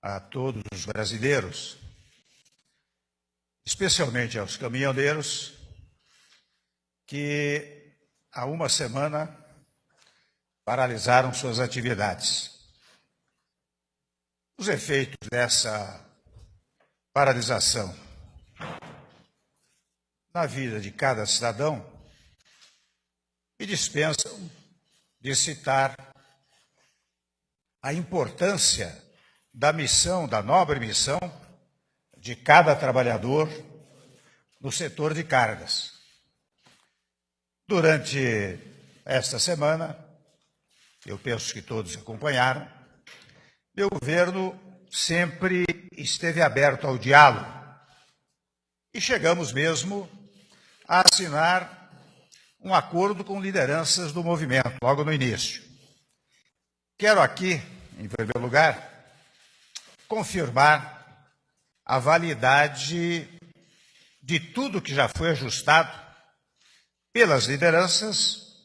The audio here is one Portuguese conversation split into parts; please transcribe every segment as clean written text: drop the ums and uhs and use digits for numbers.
a todos os brasileiros, especialmente aos caminhoneiros, que há uma semana paralisaram suas atividades. Os efeitos dessa paralisação na vida de cada cidadão me dispensam de citar a importância da missão, da nobre missão de cada trabalhador no setor de cargas. Durante esta semana, eu penso que todos acompanharam, meu governo sempre esteve aberto ao diálogo e chegamos mesmo a assinar um acordo com lideranças do movimento, logo no início. Quero aqui, em primeiro lugar, confirmar a validade de tudo que já foi ajustado pelas lideranças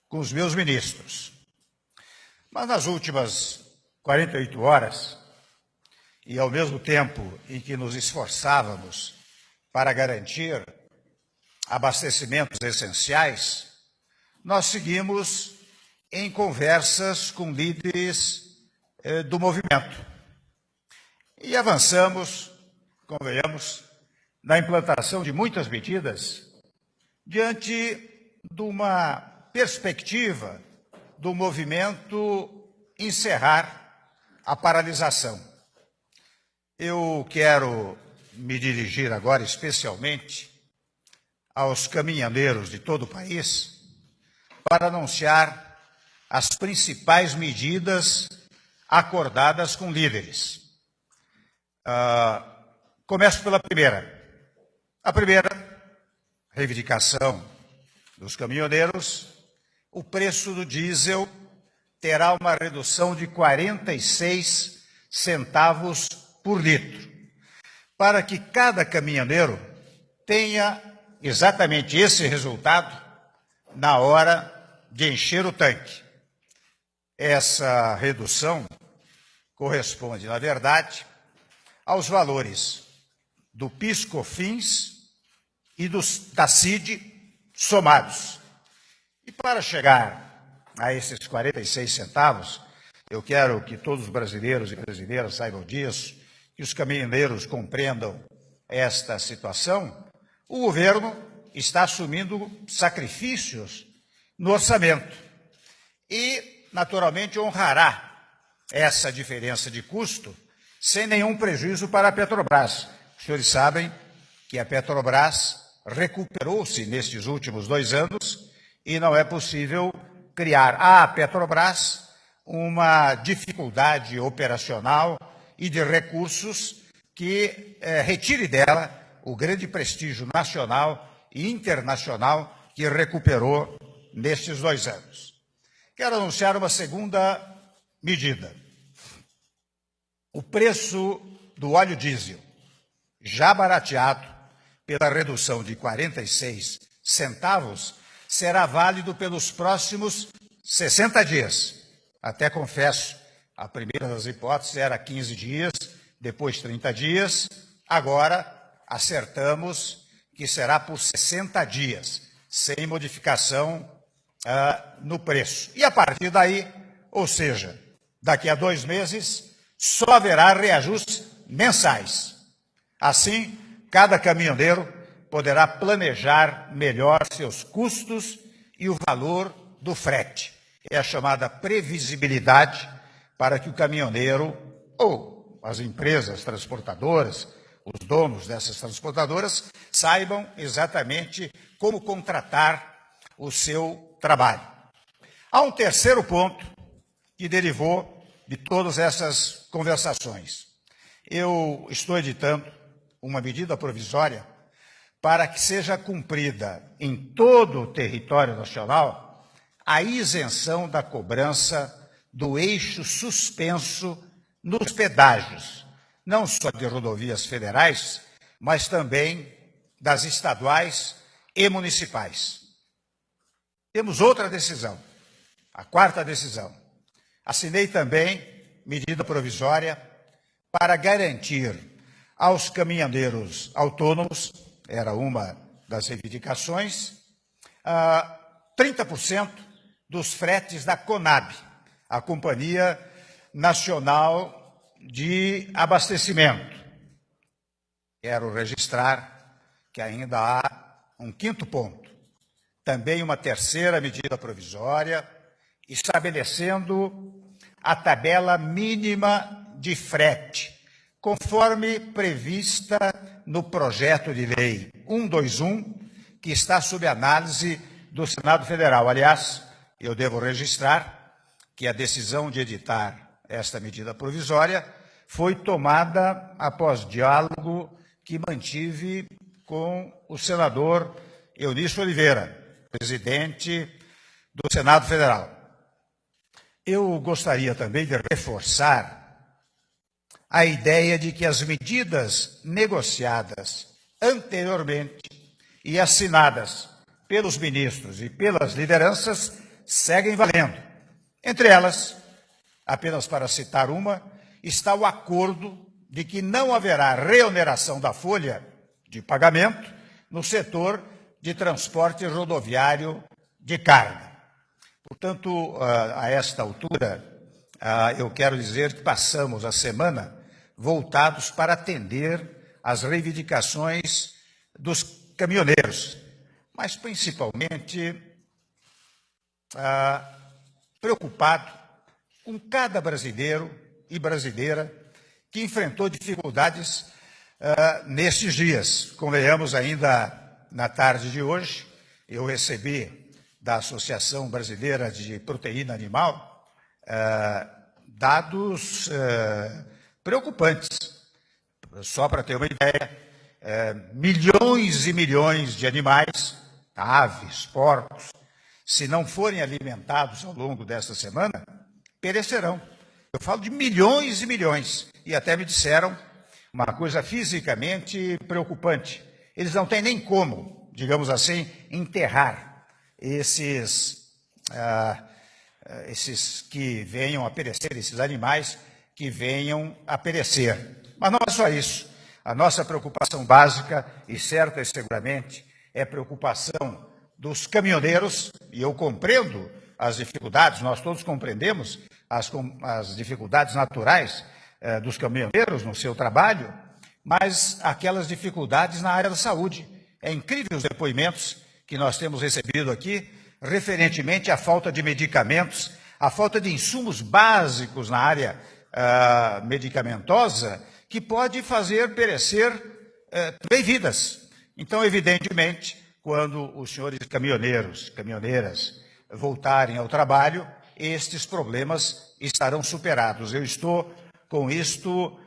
com os meus ministros. Mas nas últimas 48 horas, e ao mesmo tempo em que nos esforçávamos para garantir abastecimentos essenciais, nós seguimos em conversas com líderes do movimento. E avançamos, convenhamos, na implantação de muitas medidas diante de uma perspectiva do movimento encerrar a paralisação. Eu quero me dirigir agora especialmente aos caminhoneiros de todo o país para anunciar as principais medidas acordadas com líderes. Começo pela primeira. A primeira reivindicação dos caminhoneiros: o preço do diesel terá uma redução de 46 centavos por litro, para que cada caminhoneiro tenha exatamente esse resultado na hora de encher o tanque. Essa redução corresponde, na verdade, aos valores do PIS/COFINS e da CID somados. E para chegar a esses 46 centavos, eu quero que todos os brasileiros e brasileiras saibam disso, que os caminhoneiros compreendam esta situação. O governo está assumindo sacrifícios no orçamento e, naturalmente, honrará essa diferença de custo sem nenhum prejuízo para a Petrobras. Os senhores sabem que a Petrobras recuperou-se nestes últimos 2 anos e não é possível criar à Petrobras uma dificuldade operacional e de recursos que retire dela o grande prestígio nacional e internacional que recuperou nestes 2 anos. Quero anunciar uma segunda medida. O preço do óleo diesel, já barateado pela redução de 46 centavos, será válido pelos próximos 60 dias. Até confesso, a primeira das hipóteses era 15 dias, depois 30 dias, agora acertamos que será por 60 dias, sem modificação no preço. E a partir daí, ou seja, daqui a 2 meses, só haverá reajustes mensais. Assim, cada caminhoneiro poderá planejar melhor seus custos e o valor do frete. É a chamada previsibilidade para que o caminhoneiro ou as empresas transportadoras, os donos dessas transportadoras, saibam exatamente como contratar o seu trabalho. Há um terceiro ponto que derivou de todas essas conversações. Eu estou editando uma medida provisória para que seja cumprida em todo o território nacional a isenção da cobrança do eixo suspenso nos pedágios, não só de rodovias federais, mas também das estaduais e municipais. Temos outra decisão, a quarta decisão. Assinei também medida provisória para garantir aos caminhoneiros autônomos, era uma das reivindicações, 30% dos fretes da CONAB, a Companhia Nacional de Abastecimento. Quero registrar que ainda há um quinto ponto, também uma terceira medida provisória, estabelecendo a tabela mínima de frete, conforme prevista no projeto de lei 121, que está sob análise do Senado Federal. Aliás, eu devo registrar que a decisão de editar esta medida provisória foi tomada após diálogo que mantive com o senador Eunício Oliveira, presidente do Senado Federal. Eu gostaria também de reforçar a ideia de que as medidas negociadas anteriormente e assinadas pelos ministros e pelas lideranças seguem valendo. Entre elas, apenas para citar uma, está o acordo de que não haverá reoneração da folha de pagamento no setor de transporte rodoviário de carga. Portanto, a esta altura, eu quero dizer que passamos a semana voltados para atender às reivindicações dos caminhoneiros, mas principalmente preocupado com cada brasileiro e brasileira que enfrentou dificuldades nestes dias. Convenhamos, ainda na tarde de hoje, eu recebi da Associação Brasileira de Proteína Animal dados preocupantes. Só para ter uma ideia, milhões e milhões de animais, aves, porcos, se não forem alimentados ao longo desta semana, perecerão. Eu falo de milhões e milhões. E até me disseram uma coisa fisicamente preocupante. Eles não têm nem como, digamos assim, enterrar esses que venham a perecer, esses animais que venham a perecer. Mas não é só isso. A nossa preocupação básica, e certa e seguramente, é preocupação dos caminhoneiros, e eu compreendo as dificuldades, nós todos compreendemos as dificuldades naturais dos caminhoneiros no seu trabalho, mas aquelas dificuldades na área da saúde. É incrível os depoimentos que nós temos recebido aqui, referentemente à falta de medicamentos, à falta de insumos básicos na área medicamentosa, que pode fazer perecer também vidas. Então, evidentemente, quando os senhores caminhoneiros, caminhoneiras voltarem ao trabalho, estes problemas estarão superados. Eu estou, com isto,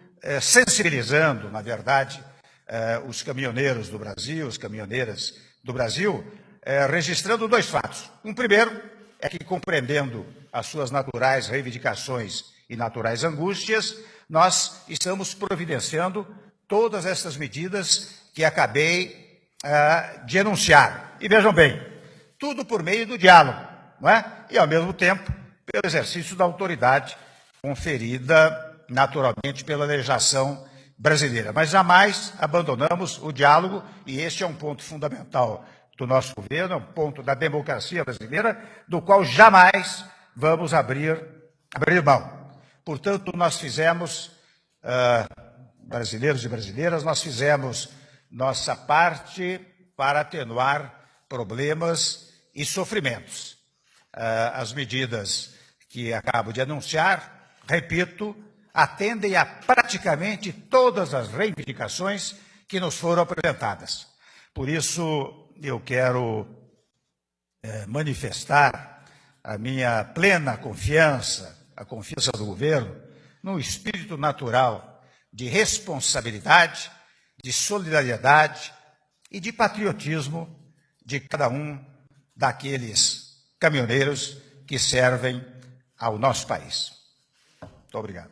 sensibilizando, na verdade, os caminhoneiros do Brasil, as caminhoneiras do Brasil, registrando dois fatos. Um primeiro é que, compreendendo as suas naturais reivindicações e naturais angústias, nós estamos providenciando todas essas medidas que acabei de enunciar. E vejam bem, tudo por meio do diálogo, não é? E, ao mesmo tempo, pelo exercício da autoridade conferida, naturalmente, pela legislação brasileira. Mas jamais abandonamos o diálogo, e este é um ponto fundamental do nosso governo, é um ponto da democracia brasileira, do qual jamais vamos abrir mão. Portanto, nós fizemos, brasileiros e brasileiras, nós fizemos nossa parte para atenuar problemas e sofrimentos. As medidas que acabo de anunciar, repito, atendem a praticamente todas as reivindicações que nos foram apresentadas. Por isso, eu quero manifestar a minha plena confiança, a confiança do governo, no espírito natural de responsabilidade, de solidariedade e de patriotismo de cada um daqueles caminhoneiros que servem ao nosso país. Muito obrigado.